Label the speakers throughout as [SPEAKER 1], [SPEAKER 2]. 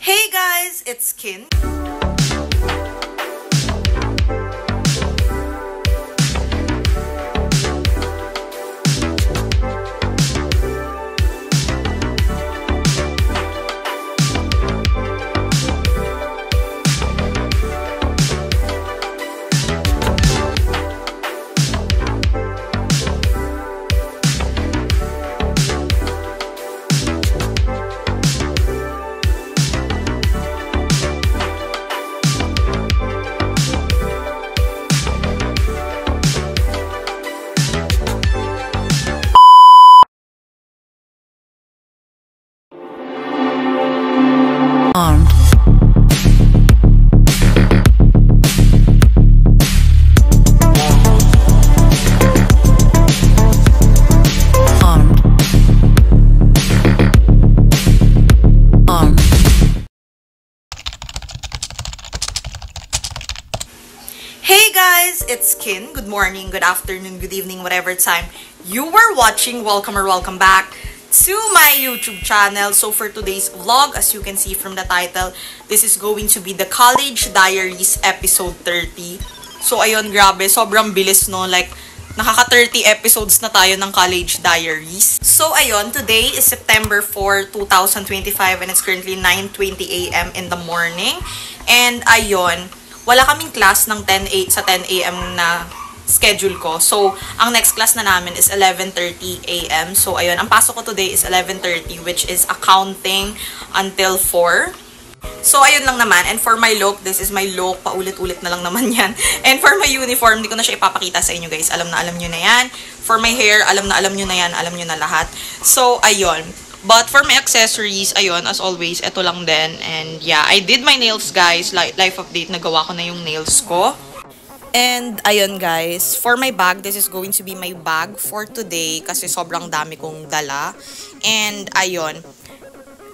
[SPEAKER 1] Hey guys, it's Kin.
[SPEAKER 2] Armed. Armed. Armed.
[SPEAKER 1] Hey guys, it's Kin. Good morning, good afternoon, good evening, whatever time you were watching. Welcome or welcome back to my YouTube channel. So for today's vlog, as you can see from the title, this is going to be the College Diaries episode 30. So ayun, grabe, sobrang bilis no, like nakaka 30 episodes na tayo ng College Diaries. So ayun, today is September 4, 2025 and it's currently 9:20 a.m. in the morning. And ayun, wala kaming class ng 10 a.m. na schedule ko. So, ang next class na namin is 11:30 a.m. So, ayun, ang pasok ko today is 11:30, which is accounting until 4. So, ayun lang naman. And for my look, this is my look. Paulit-ulit na lang naman yan. And for my uniform, di ko na siya ipapakita sa inyo, guys. Alam na alam nyo na yan. For my hair, alam na alam nyo na yan. Alam nyo na lahat. So, ayun. But for my accessories, ayun, as always, ito lang din. And yeah, I did my nails, guys. Life update, nagawa ko na yung nails ko. And, ayun guys, for my bag, this is going to be my bag for today kasi sobrang dami kong dala. And, ayun,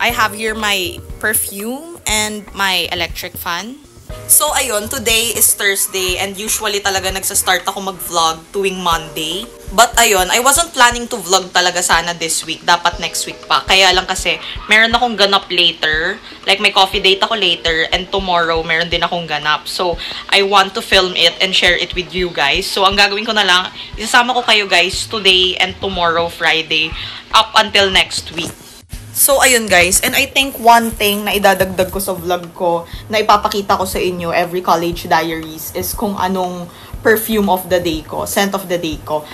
[SPEAKER 1] I have here my perfume and my electric fan. So, ayun, today is Thursday and usually talaga nagsastart ako mag-vlog tuwing Monday. But, ayun, I wasn't planning to vlog talaga sana this week. Dapat next week pa. Kaya lang kasi, meron akong ganap later. Like, may coffee date ako later and tomorrow, meron din akong ganap. So, I want to film it and share it with you guys. So, ang gagawin ko na lang, isasama ko kayo guys today and tomorrow, Friday, up until next week. So, ayun guys, and I think one thing na idadagdag ko sa vlog ko, na ipapakita ko sa inyo every College Diaries is kung anong perfume of the day ko, scent of the day ko.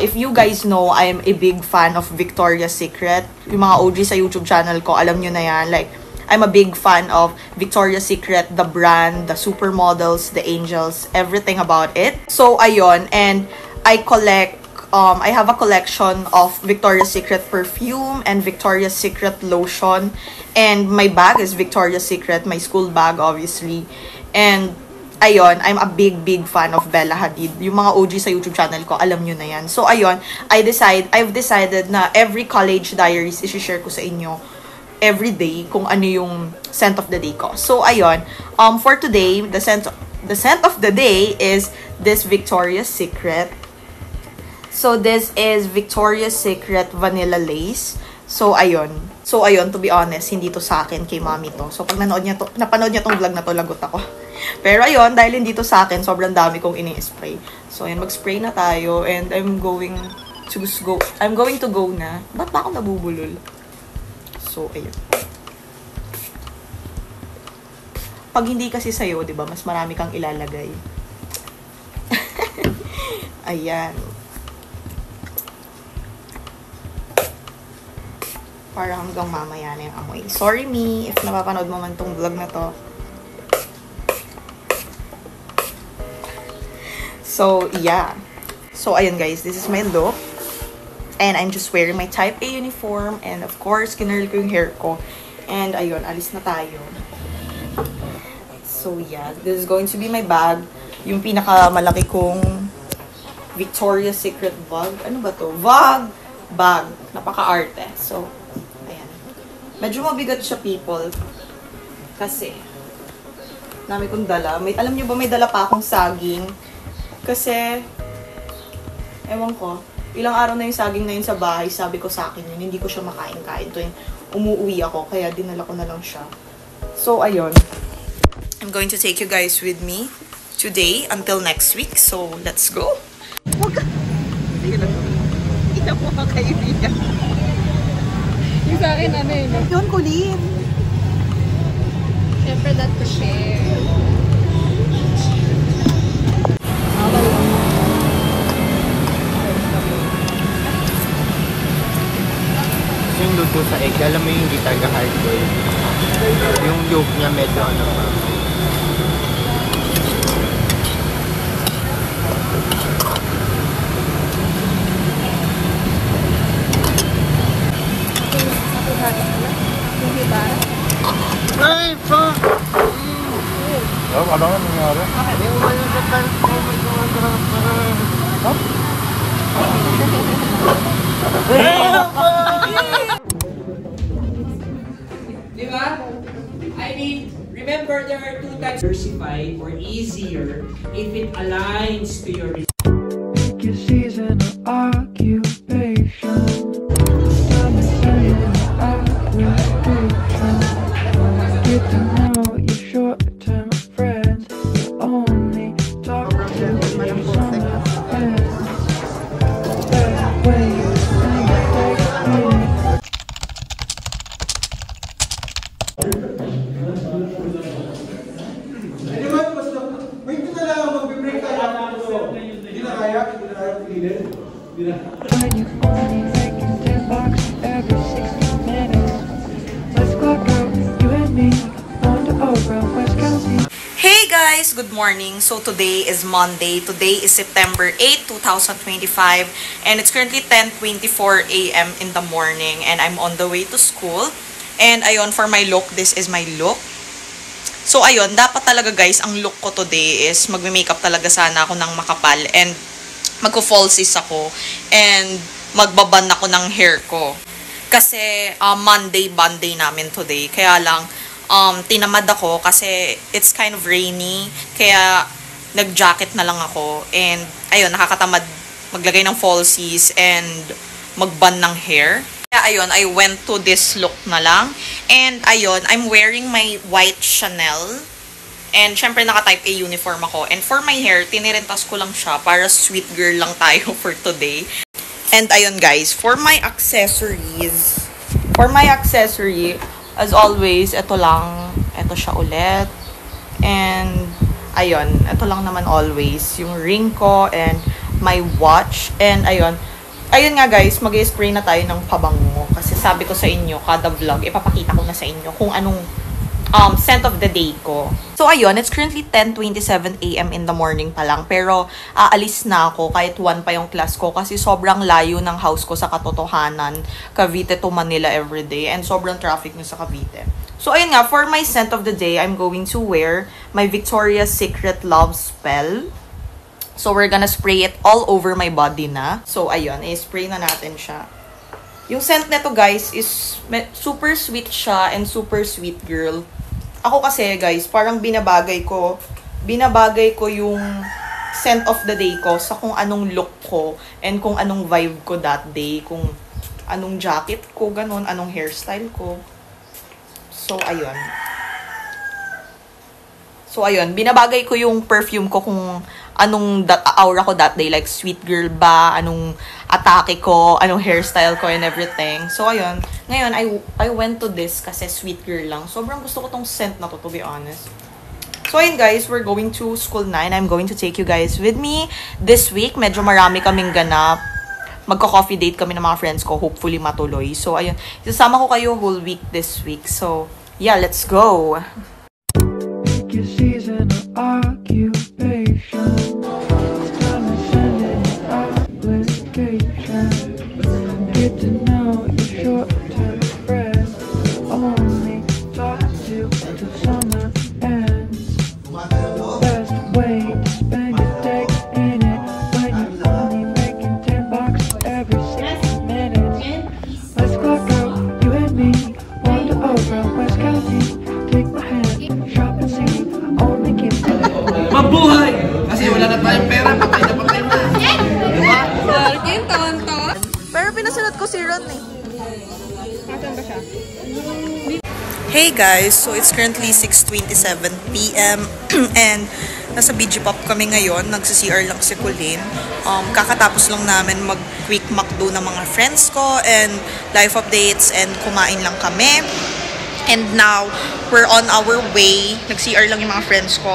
[SPEAKER 1] If you guys know, I'm a big fan of Victoria's Secret. Yung mga OG sa YouTube channel ko, alam nyo na yan. Like, I'm a big fan of Victoria's Secret, the brand, the supermodels, the angels, everything about it. So, ayun, and I have a collection of Victoria's Secret perfume and Victoria's Secret lotion. And my bag is Victoria's Secret, my school bag, obviously. And, ayun, I'm a big fan of Bella Hadid. Yung mga OG sa YouTube channel ko, alam nyo na yan. So, ayun, I've decided na every College Diaries isi-share ko sa inyo every day kung ano yung scent of the day ko. So, ayun, for today, the scent of the day is this Victoria's Secret. So, this is Victoria's Secret Vanilla Lace. So, ayun. To be honest, hindi to sa akin, kay mami to. So, pag napanood niya tong vlog na to, lagot ako. Pero, ayun, dahil hindi to sa akin, sobrang dami kong ini-spray. So, ayun, mag-spray na tayo. And I'm going to go na. Ba't ba ako nabubulol? So, ayun. Pag hindi kasi sa'yo, diba, mas marami kang ilalagay. Ayan. Para hanggang mamaya na yung amoy. Sorry me, if napapanood mo man tong vlog na to. So, yeah. So, ayun guys, this is my look. And I'm just wearing my type A uniform. And of course, kinurl ko yung hair ko. And ayun, alis na tayo. So, yeah. This is going to be my bag. Yung pinakamalaki kong Victoria's Secret bag. Ano ba to? Bag. Napaka-arte. So, medyo mabigat siya, people. Kasi, dami kong dala. Alam niyo ba, may dala pa akong saging. Kasi, ewan ko, ilang araw na yung saging na yun sa bahay, sabi ko sa akin yun, hindi ko siya makain-kain. Tuwing umuwi ako, kaya dinala ko na lang siya. So, ayun. I'm going to take you guys with me today until next week. So, let's go. Huwag ka. Ina mo mga kaibigan.
[SPEAKER 3] Yung sa akin, ano yun?
[SPEAKER 1] Yun, kulit.
[SPEAKER 3] Siyempre, that to share.
[SPEAKER 4] Yung luto sa egg, alam mo yung hindi talaga hard-boiled. Yung yolk niya medyo ano pa. Ay, fuck!
[SPEAKER 5] Ano nga nangyari?
[SPEAKER 4] Yung wala sa parang, oh my God,
[SPEAKER 6] Diba? I mean, remember there are two types: diversify or easier if it aligns to your
[SPEAKER 7] Pick your season or occupation. Time to send an application. Get to know your short-term friends. You only talk to your summer friends. That way you spend your day. When you only making $10 every 60 minutes. Let's clock out, you and me, on to Oprah, West County.
[SPEAKER 1] Hey guys! Good morning. So today is Monday. Today is September 8, 2025. And it's currently 10:24 a.m. in the morning. And I'm on the way to school. And ayun, for my look, this is my look. So ayun, dapat talaga guys, ang look ko today is magme-makeup talaga sana ako ng makapal. And magko-falsies ako. And magbaban ako ng hair ko. Kasi Monday namin today. Kaya lang, tinamad ako kasi it's kind of rainy. Kaya nag-jacket na lang ako. And ayun, nakakatamad maglagay ng falsies and magban ng hair. Kaya ayun, I went to this look na lang. And ayun, I'm wearing my white Chanel. And syempre naka-type A uniform ako. And for my hair, tinirentas ko lang siya para sweet girl lang tayo for today. And ayun guys, for my accessories, as always, ito lang. Ito siya ulit. And ayun, ito lang naman always. Yung ring ko and my watch. And ayun nga guys, mag-spray na tayo ng pabango. Kasi sabi ko sa inyo, kada vlog, ipapakita ko na sa inyo kung anong scent of the day ko. So ayun, it's currently 10:27 a.m. in the morning pa lang. Pero aalis na ako kahit 1 pa yung class ko. Kasi sobrang layo ng house ko sa katotohanan. Cavite to Manila everyday. And sobrang traffic nyo sa Cavite. So ayun nga, for my scent of the day, I'm going to wear my Victoria's Secret Love Spell. So we're gonna spray it all over my body na. So ayun, i-spray na natin siya. Yung scent nito guys is super sweet siya and super sweet girl. Ako kasi guys, parang binabagay ko yung scent of the day ko sa kung anong look ko and kung anong vibe ko that day, kung anong jacket ko, ganun, anong hairstyle ko. So ayun, binabagay ko yung perfume ko kung anong aura ko that day, like sweet girl ba, anong atake ko, anong hairstyle ko and everything. So ayun, ngayon I went to this kasi sweet girl lang. Sobrang gusto ko tong scent na to be honest. So ayun guys, we're going to school na and I'm going to take you guys with me this week. Medyo marami kaming ganap. Magko-coffee date kami ng mga friends ko, hopefully matuloy. So ayun, isasama ko kayo whole week this week. So yeah, let's go.
[SPEAKER 7] Pick your season or occupation. It's time to send an application. Get to know your short-term friends. Only talk to till summer ends. Best way to spend your day in it when you're only making $10 every 60 minutes. Let's clock out, you and me, wander over West County. Take my hand, shop and see. Only give to
[SPEAKER 1] Hey guys, so it's currently 6:27 p.m. and nasa BG Pop kami ngayon, nagsi-CR lang si Colleen. Kakatapos lang namin mag-quick McDo ng mga friends ko and life updates and kumain lang kami. And now, we're on our way. Nag-CR lang yung mga friends ko.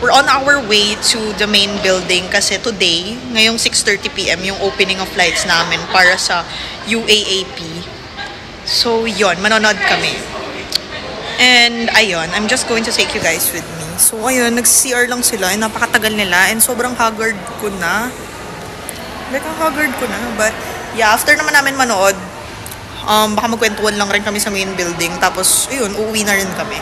[SPEAKER 1] We're on our way to the main building kasi today, ngayong 6:30 p.m. yung opening of flights namin para sa UAAP. So, yon, manonood kami. And, ayun, I'm just going to take you guys with me. So, ayun, nag-CR lang sila. Napakatagal nila. And sobrang haggard ko na. Like, ang haggard ko na. But, yeah, after naman namin manood, baka magkwentuhan lang rin kami sa main building. Tapos, ayun, uuwi na rin kami.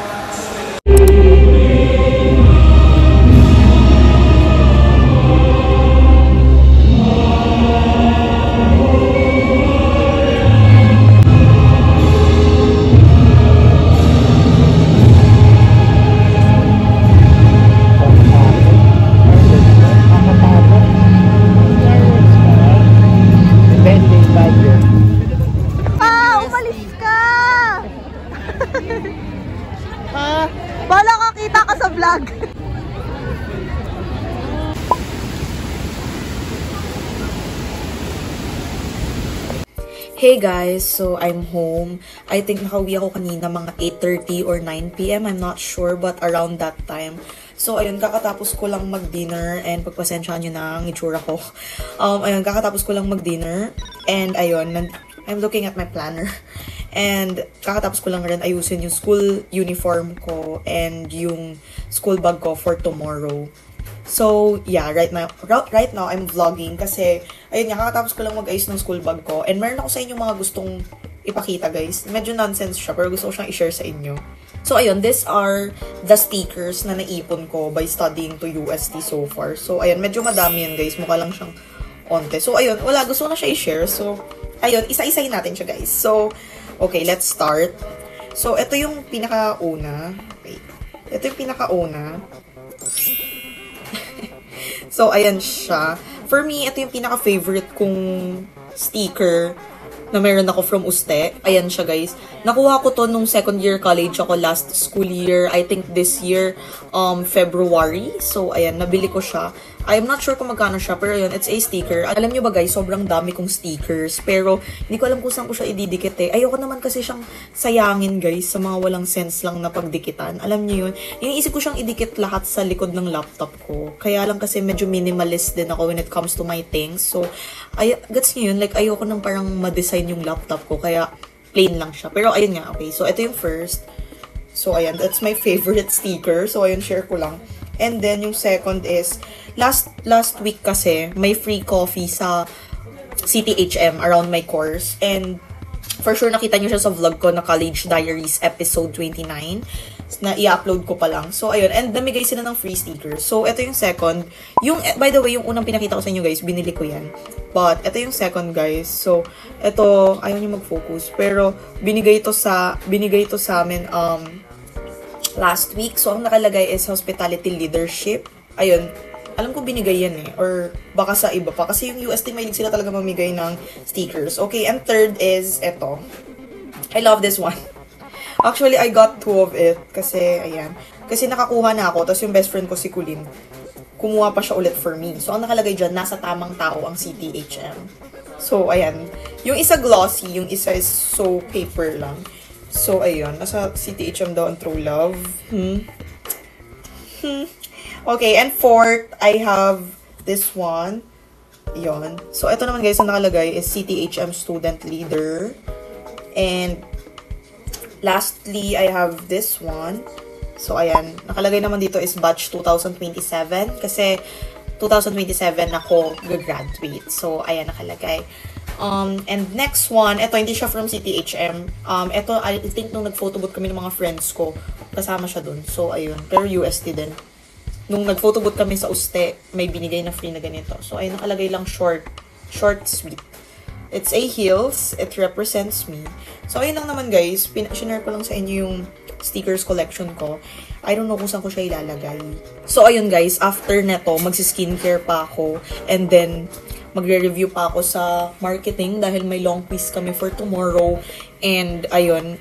[SPEAKER 5] Bala ka, kita ka sa vlog.
[SPEAKER 1] Hey guys, so I'm home. I think nakauwi ako kanina mga 8:30 or 9 p.m. I'm not sure, but around that time. So, ayun, kakatapos ko lang mag-dinner and pagpasensyahan nyo na ang itsura ko. Ayun, kakatapos ko lang mag-dinner and ayun, I'm looking at my planner. And kakatapos ko lang rin ayusin yung school uniform ko and yung school bag ko for tomorrow. So, yeah, right now I'm vlogging kasi, ayun nga, kakatapos ko lang mag-ayos ng school bag ko. And meron ako sa inyo mga gustong ipakita, guys. Medyo nonsense siya, pero gusto ko siyang i-share sa inyo. So, ayun, these are the stickers na naipon ko by studying to UST so far. So, ayun, medyo madami yan, guys. Mukha lang siyang onte. So, ayun, wala, gusto ko na siya i-share. So, ayun, isa-isayin natin siya, guys. So, okay, let's start. So, ito yung pinakauna. Wait. Ito yung pinakauna. So, ayan siya. For me, ito yung pinaka-favorite kong sticker na meron ako from Uste. Ayan siya, guys. Nakuha ko to nung second year college ako last school year. I think this year, February. So, ayan, nabili ko siya. I'm not sure kung magkano siya, pero yun, it's a sticker. Alam nyo ba guys, sobrang dami kong stickers, pero hindi ko alam kung saan ko siya ididikit eh. Ayoko naman kasi siyang sayangin guys, sa mga walang sense lang na pagdikitan. Alam nyo yun, iniisip ko siyang idikit lahat sa likod ng laptop ko. Kaya lang kasi medyo minimalist din ako when it comes to my things. So, gets nyo yun, like ayoko nang parang ma-design yung laptop ko, kaya plain lang siya. Pero ayun nga, okay, so ito yung first. So, ayan, that's my favorite sticker. So, ayun, share ko lang. And then, yung second is, last week kasi, may free coffee sa CTHM around my course. And, for sure, nakita nyo siya sa vlog ko na College Diaries episode 29 na i-upload ko pa lang. So, ayun. And, namigay sila ng free stickers. So, ito yung second. By the way, yung unang pinakita ko sa inyo, guys, binili ko yan. But, ito yung second, guys. So, ito, ayaw nyo mag-focus. Pero, binigay ito sa amin, last week. So, ang nakalagay is hospitality leadership. Ayun. Alam ko binigay yan eh. Or baka sa iba pa. Kasi yung UST mahilig sila talaga mamigay ng stickers. Okay, and third is eto. I love this one. Actually, I got 2 of it. Kasi, ayan. Kasi nakakuha na ako. Tapos yung best friend ko si Colleen, kumuha pa siya ulit for me. So, ang nakalagay dyan, nasa tamang tao ang CTHM. So, ayan. Yung isa glossy, yung isa is so paper lang. So, ayun. Nasa CTHM daw ang True Love. Okay, and fourth, I have this one. Ayun. So, ito naman guys, ang nakalagay is CTHM Student Leader. And, lastly, I have this one. So, ayan. Nakalagay naman dito is Batch 2027. Kasi, 2027 ako gagraduate. So, ayan nakalagay. And next one, ito hindi siya from CTHM. Ito, I think nung nag-photobooth kami ng mga friends ko, kasama siya dun. So, ayun. Pero UST din. Nung nag-photobooth kami sa Uste, may binigay na free na ganito. So, ayun, nakalagay lang short, sweet. It's a heels. It represents me. So, ayun lang naman guys. Sinare ko lang sa inyo yung stickers collection ko. I don't know kung saan ko siya ilalagay. So, ayun guys. After neto, magsi-skincare pa ako. And then, magre-review pa ako sa marketing dahil may long quiz kami for tomorrow. And, ayun,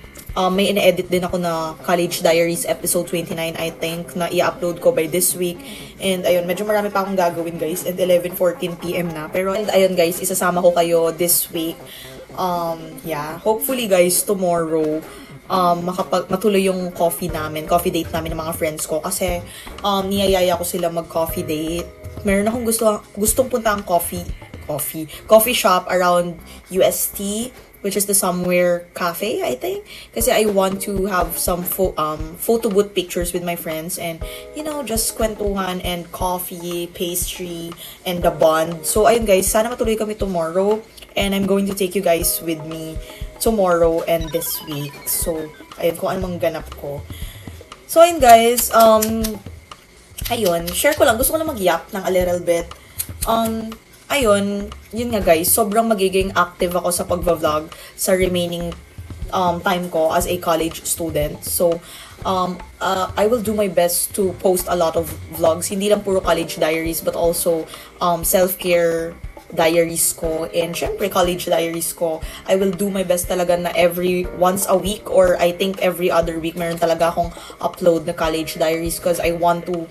[SPEAKER 1] may ine-edit din ako na College Diaries episode 29, I think, na i-upload ko by this week. And ayun, medyo marami pa akong gagawin, guys. And 11:14 PM na. Pero, and ayun, guys, isasama ko kayo this week. Yeah, hopefully, guys, tomorrow, matuloy yung coffee date namin ng mga friends ko. Kasi, niyayaya ko sila mag-coffee date. Meron akong gustong punta ang coffee shop around UST, which is the Somewhere Cafe, I think. Kasi I want to have some photo booth pictures with my friends and, you know, just kwentuhan and coffee, pastry, and the bond. So, ayun guys, sana matuloy kami tomorrow. And I'm going to take you guys with me tomorrow and this week. So, ayun, kung anong ganap ko. So, ayun guys, ayun, share ko lang. Gusto ko lang mag-yap ng a little bit. Ayun, yun nga guys, sobrang magiging active ako sa pag-vlog sa remaining time ko as a college student. So, I will do my best to post a lot of vlogs. Hindi lang puro college diaries, but also self-care diaries ko. And syempre, college diaries ko. I will do my best talaga na once a week or I think every other week, meron talaga akong upload na college diaries because I want to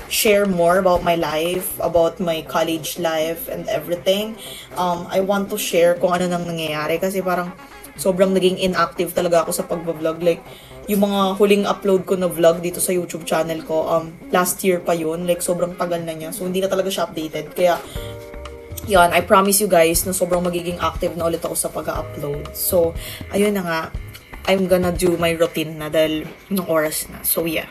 [SPEAKER 1] share more about my life, about my college life and everything. I want to share kung ano nang nangyayari kasi parang sobrang naging inactive talaga ako sa pag-vlog. Like, yung mga huling upload ko na vlog dito sa YouTube channel ko, last year pa yun. Like, sobrang tagal na niya. So, hindi na talaga siya updated. Kaya, yun, I promise you guys na sobrang magiging active na ulit ako sa pag-upload. So, ayun na nga. I'm gonna do my routine na dahil ng oras na. So, yeah.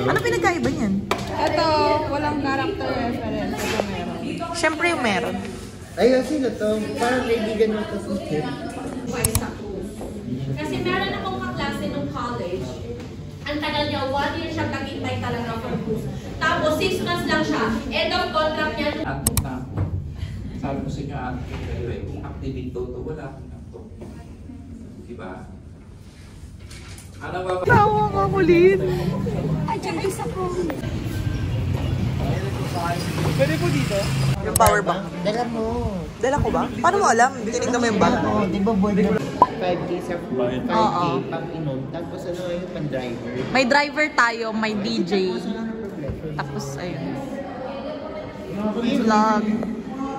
[SPEAKER 1] Ano pinagkaiba niyan?
[SPEAKER 3] Ito, walang character reference. Ito meron.
[SPEAKER 1] Siyempre yung meron.
[SPEAKER 4] Ay, sino to? Parang kaibigan mo to si Kim.
[SPEAKER 8] Kasi meron akong kaklase nung college. Ang tagal niya, 1 year siya nagintay talaga for proof. Tapos 6 months lang siya. End of contract niya.
[SPEAKER 6] Active na ako. Sabi ko sa inyo, active kayo eh. Kung active ito, wala akong active. Diba? Ano ba?
[SPEAKER 1] Tawa ka ulit.
[SPEAKER 3] Ay, dyan ay isa ko.
[SPEAKER 1] Pwede po dito? Yung power bank.
[SPEAKER 4] Dala mo.
[SPEAKER 1] Dala ko ba? Paano mo alam? Tinignan mo yung bag?
[SPEAKER 4] Oo, di ba boy? 5K sa 5K pang inom. Tapos ano yung pang-driver.
[SPEAKER 5] May driver tayo, may DJ. Tapos, ayun. Vlog.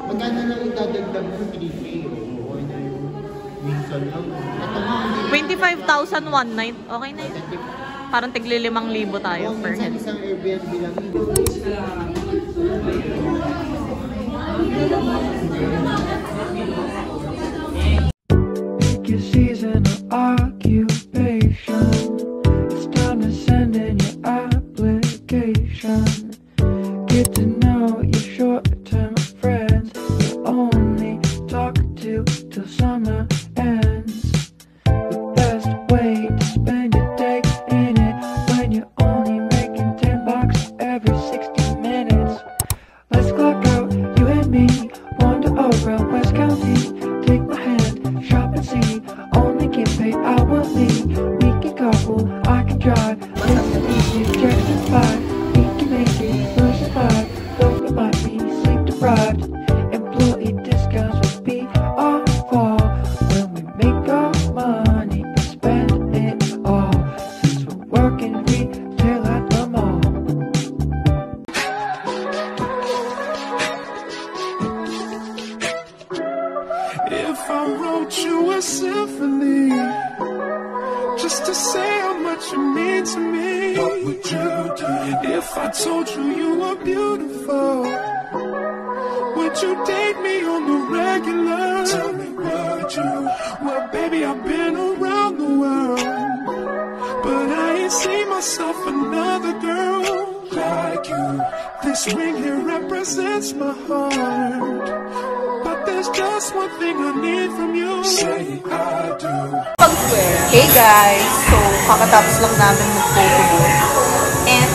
[SPEAKER 4] Magkano lang yung dadagdag mo 3K o ano yung Wilson lang.
[SPEAKER 5] 25,000 one night. Okay na yun. Parang tigli 5,000 tayo per head.
[SPEAKER 4] Isang Airbnb lang yun.
[SPEAKER 7] Pick your season or occupation. It's time to send in your application. Get to know your short-term friends. You only talk to till summer ends. The best way to spend your day in it when you're only making $10 every 60 minutes. Let's clock out, you and me. Wander around West County. Take my hand, shop and see. Only get paid hourly. We can carpool, I can drive. It's easy, Jackson 5. We can make it, lose the vibe. Don't remind me, sleep deprived. Employee discounts will be our fall. When we make our money and spend it all. Since we're working retail at the mall.
[SPEAKER 9] If I wrote you a symphony, just to say how much you mean to me, what would you do? If I told you you were beautiful, would you date me on the regular? Tell me, would you? Well, baby, I've been around the world, but I ain't seen myself another girl like you. This ring here represents my heart, but there's just one thing I need from you. Say I do.
[SPEAKER 1] Hey guys! So, kakatapos lang namin mag-photo booth. And,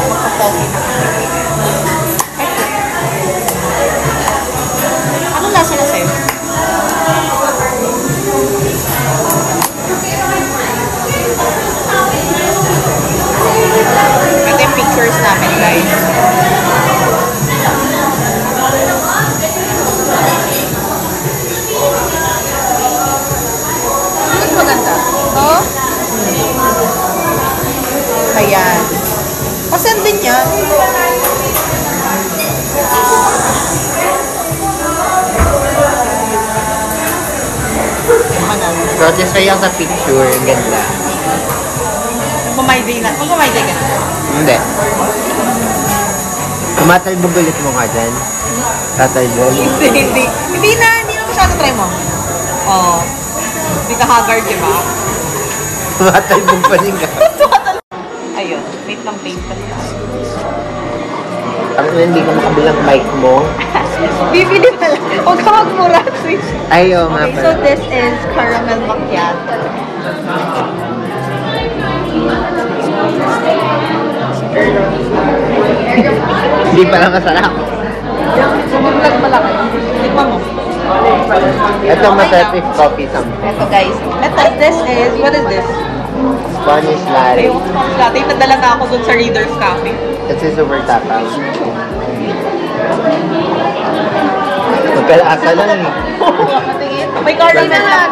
[SPEAKER 1] magka-coffee na kami. Anong lasa na sa'yo? Ito yung pictures namin, guys.
[SPEAKER 4] Satisfy ako sa picture. Ang ganda.
[SPEAKER 1] Magmamay day na. Magmamay day ka na.
[SPEAKER 4] Hindi. Tumatalbog ulit mo ka dyan. Tatalbog.
[SPEAKER 1] Hindi na masyado try mo. Oo. Hindi ka haggard, di ba?
[SPEAKER 4] Tumatalbog pa din ka.
[SPEAKER 1] Ayun. Wait lang, paint ka na.
[SPEAKER 4] Ang hindi ko makabilang mic mo.
[SPEAKER 1] Bibili na lang. Huwag ka magmura.
[SPEAKER 4] Ayaw, nga
[SPEAKER 1] Okay, so this is caramel macchiato.
[SPEAKER 4] Hindi pala masarap.
[SPEAKER 1] Sumaglag pala kayo. Tikman mo.
[SPEAKER 4] Ito masarap is coffee something.
[SPEAKER 1] Ito guys. This is, what is this?
[SPEAKER 4] Spanish latte.
[SPEAKER 1] Ayun, Spanish latte. Nadala na ako dun sa Reader's Cafe.
[SPEAKER 4] Kasi super tapang. Magkalaasa lang eh.
[SPEAKER 1] May caramel lang.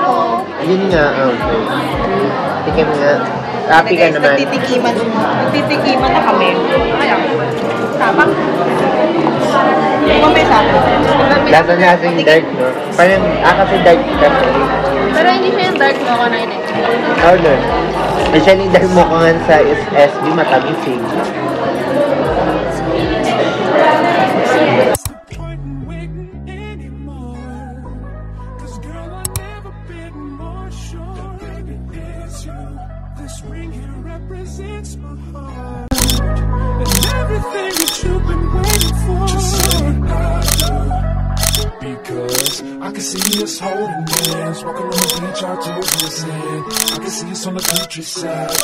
[SPEAKER 4] Yun nga, okay. Tikim nga. Happy ka naman.
[SPEAKER 1] Nagtitikiman na kami. Ayan. Tapang. Kumisa.
[SPEAKER 4] Lasa niya kasing dark, no? Parang, kasi dark kasi.
[SPEAKER 3] Pero hindi siya yung dark mo ko na yun eh.
[SPEAKER 4] Powder. Actually, dark mo ko nga sa SB, matamis eh.
[SPEAKER 9] This ring here represents my heart and everything that you've been waiting for. Just say I do, because I can see us holding hands, walking on the beach, our toes in the sand. I can see us on the countryside.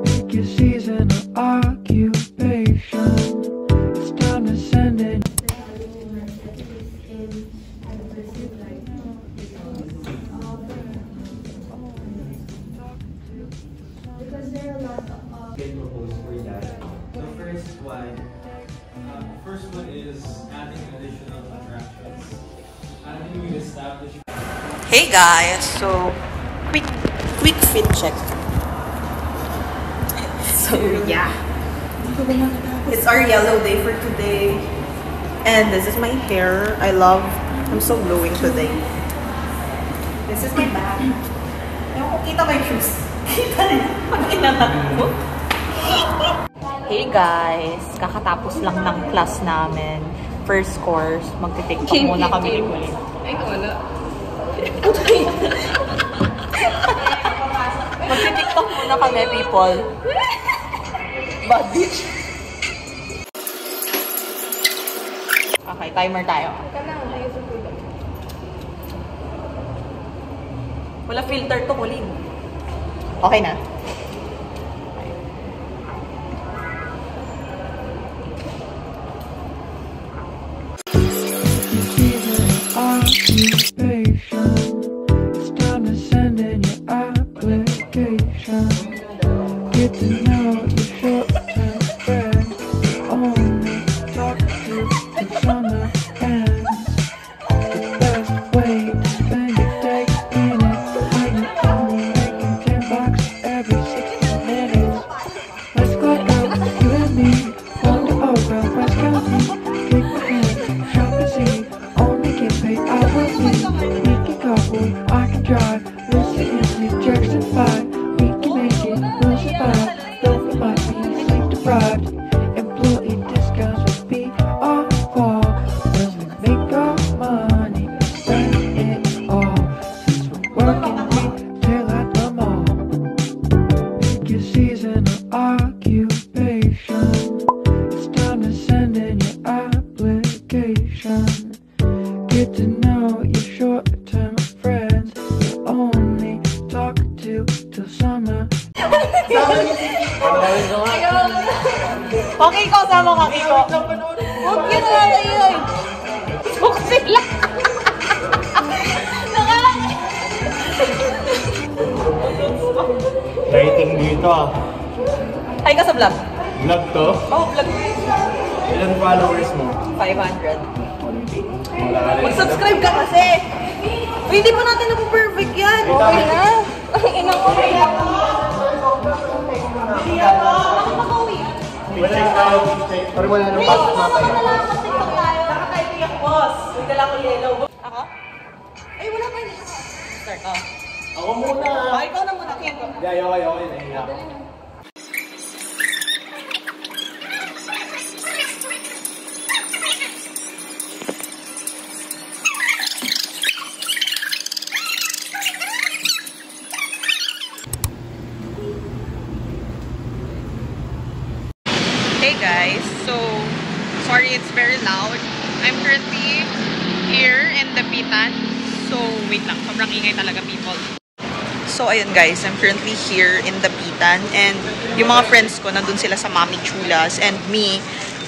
[SPEAKER 7] Pick your season or occupation. It's time to send in.
[SPEAKER 10] First one is adding additional attractions. I think we've established.
[SPEAKER 1] Hey guys, so quick fit check. So yeah, it's our yellow day for today, and this is my hair. I'm so glowing today. This is my bag. Kita my shoes. Kita rin. Hey guys, kakatapos lang ng class namin. First course, magti-tiktok muna kami ni Pauline.
[SPEAKER 3] Ay, wala.
[SPEAKER 1] Magti-tiktok muna kami, people. Bad bitch. Okay, timer tayo. Wala filter to, Pauline. Okay na.
[SPEAKER 7] Occupation. It's time to send in your application. Get to know your short-term friends. Only talk to it's on the ends. The best way to spend your day in it. When you're only making $10 every 60 minutes. Let's go out, you and me. Wander over West County. Take my hand, shop and see. Only get paid hourly. We can couple, I can drive. Listen to Jackson 5. We can make it, we'll survive. Though we might be sleep deprived. Employee discounts will be our fall. When we make our money, spend it all. Since we're working, we feel at the mall. Pick your season or occupation. It's time to send in your application. Get to know your short-term friends. You only talk to till summer.
[SPEAKER 1] Okay ko, sama ka, Kiko. Huwag yun na lang yun. Suk sila.
[SPEAKER 4] Rating dito ah.
[SPEAKER 1] Hi ka sa vlog.
[SPEAKER 4] Vlog to?
[SPEAKER 1] Oh, vlog.
[SPEAKER 4] Ilan followers mo?
[SPEAKER 1] 500.
[SPEAKER 4] Wala ka rin.
[SPEAKER 1] Mag-subscribe ka kasi. Uy, hindi pa natin na-perfect yan. Okay na. Ang ina ko.
[SPEAKER 4] Check out. Pero wala nang pasok na tayo.
[SPEAKER 1] Nakatayo yung boss. May dala ko yellow. Ako? Ay, wala pa yun. Start ko.
[SPEAKER 10] Ako muna.
[SPEAKER 1] Oh, ikaw na muna. King.
[SPEAKER 10] Yeah, okay. Nahiya ako.
[SPEAKER 1] Hey guys, so sorry it's very loud. I'm currently here in the Pitan. So wait lang, sobrang ingay talaga people. So ayun guys, I'm currently here in the Pitan and yung mga friends ko nandun sila sa Mami Chulas and me,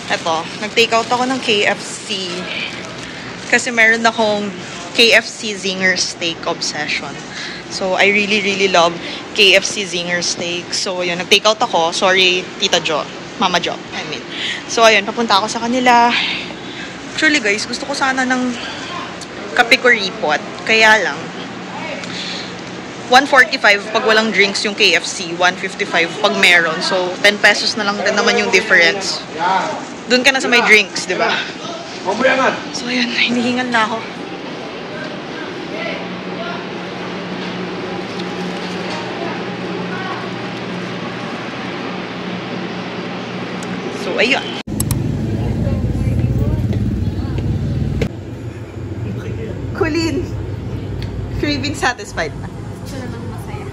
[SPEAKER 1] eto, nag-take out ako ng KFC kasi meron akong KFC Zinger Steak obsession. So I really love KFC Zinger Steak. So ayun, nag-take out ako. Sorry, Tita Jo. Mama Jo, I mean. So, ayun, papunta ako sa kanila. Actually, guys, gusto ko sana ng kape ko ripot. Kaya lang, 145 pag walang drinks yung KFC, 155 pag meron. So, 10 pesos na lang din naman yung difference. Doon ka na sa may drinks, di ba? So, ayun, hinihingal na ako. So, ayun. Colleen, craving satisfied na.
[SPEAKER 8] Siya namang masaya.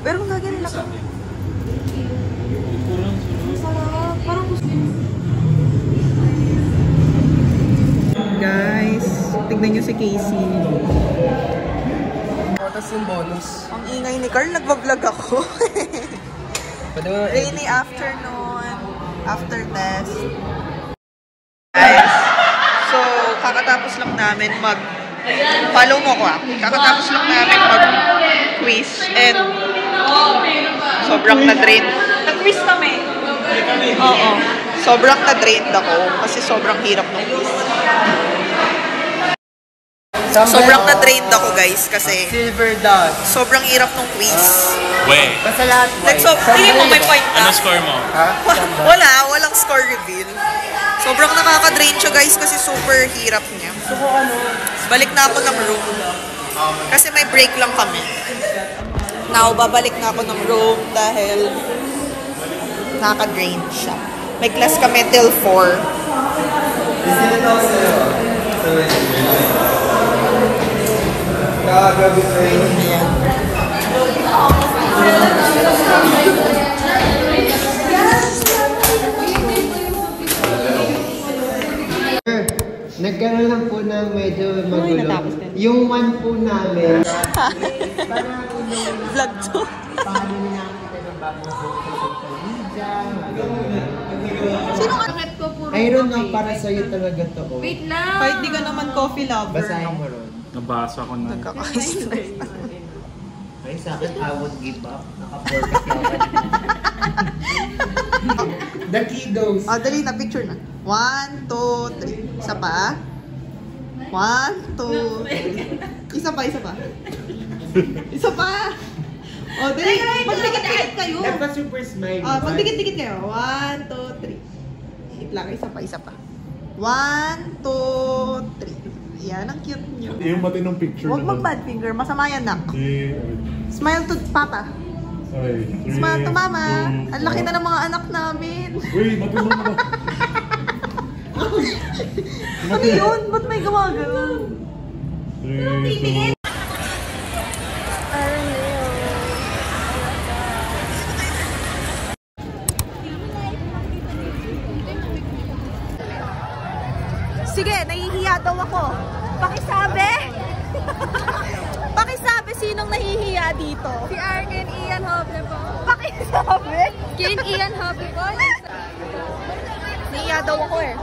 [SPEAKER 1] Pero kung gagawin ako.
[SPEAKER 8] Masarap. Parang gusto niyo.
[SPEAKER 1] Guys, tignan nyo si Casey.
[SPEAKER 4] Tapos yung bonus.
[SPEAKER 1] Ang ingay ni Carl, nagbablog ako. Rainy afternoon, after test. Guys, so kakatapos lang namin follow mo ko kakatapos lang namin mag-quiz and sobrang na-drain. Nag-quiz kami. Oo. Sobrang na-drained ako kasi sobrang hirap ng quiz. Sobrang na-drained ako guys kasi
[SPEAKER 4] Silver dot.
[SPEAKER 1] sobrang hirap ng quiz.
[SPEAKER 10] Wait,
[SPEAKER 4] Basta lahat
[SPEAKER 1] Like, so, feeling mo may point
[SPEAKER 10] ano
[SPEAKER 1] na.
[SPEAKER 10] score mo?
[SPEAKER 1] Walang score reveal. Sobrang nakaka-drain siya guys kasi super hirap niya. Balik na ako ng room. Kasi may break lang kami. Now, babalik na ako ng room dahil nakaka-drain siya. May class kami till 4.
[SPEAKER 4] Nagkaroon lang po ng medyo magulo. Yung one po namin.
[SPEAKER 1] Vlog to.
[SPEAKER 4] Paano na namin ng bagong social media.
[SPEAKER 1] Sino ka?
[SPEAKER 4] I don't know, para sa'yo talaga to.
[SPEAKER 8] Wait lang.
[SPEAKER 1] Kahit di ka naman coffee lover.
[SPEAKER 4] Basahin mo ron.
[SPEAKER 10] Nabasa ko na.
[SPEAKER 1] Nagkakais na.
[SPEAKER 4] Ay, sa akin, I would give up. Naka-4 kasi ako. The kiddos.
[SPEAKER 1] Oh, dali na, picture na. 1, 2, 3. Isa pa. 1, 2, 3. Isa pa. Isa pa. Oh, dali. Magdikit-dikit kayo.
[SPEAKER 4] Dapat super smile.
[SPEAKER 1] Oh, magdikit-dikit kayo. 1, 2, 3. Hit lang, isa pa. 1, 2, 3. Yan, ang cute nyo.
[SPEAKER 10] Yung matinong picture
[SPEAKER 1] Huwag mag-bad finger, masama yan, nak.
[SPEAKER 10] Okay.
[SPEAKER 1] Smile to papa.
[SPEAKER 10] Sorry.
[SPEAKER 1] Smile to mama. Ang laki na ng mga anak namin.
[SPEAKER 10] Uy, matinong mo.
[SPEAKER 1] Ano yun? Ba't may gumagano? Sige, nahihiya daw ako. Pakisabi? Pakisabi sinong nahihiya dito?
[SPEAKER 8] Si Arkin Ian Hoble po.
[SPEAKER 1] Pakisabi?
[SPEAKER 8] Kin Ian Hoble po.
[SPEAKER 1] Nahihiya daw ako eh.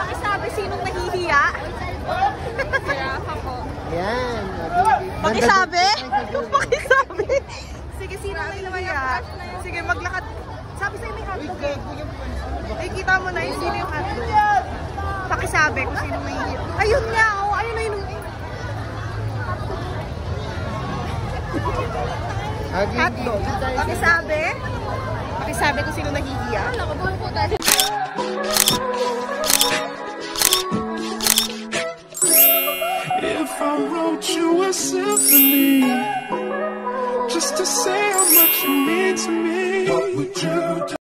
[SPEAKER 1] Pakisabi sinong nahihiya?
[SPEAKER 8] Si Rafa po.
[SPEAKER 4] Yan.
[SPEAKER 1] Pakisabi? Pakisabi? Sige, sino nahihiya? Sige, maglakad. Sabi sa'yo may hotdog eh. Ay, kita mo na yun, sino yung hotdog. Pakisabi kung sino nahihiya. Ayun nga, oh. Ayun na yun. Hotdog. Pakisabi? Pakisabi kung sino nahihiya.
[SPEAKER 8] Nakabuhan po tayo.
[SPEAKER 9] wrote you a symphony just to say how much you mean to me. What would you do?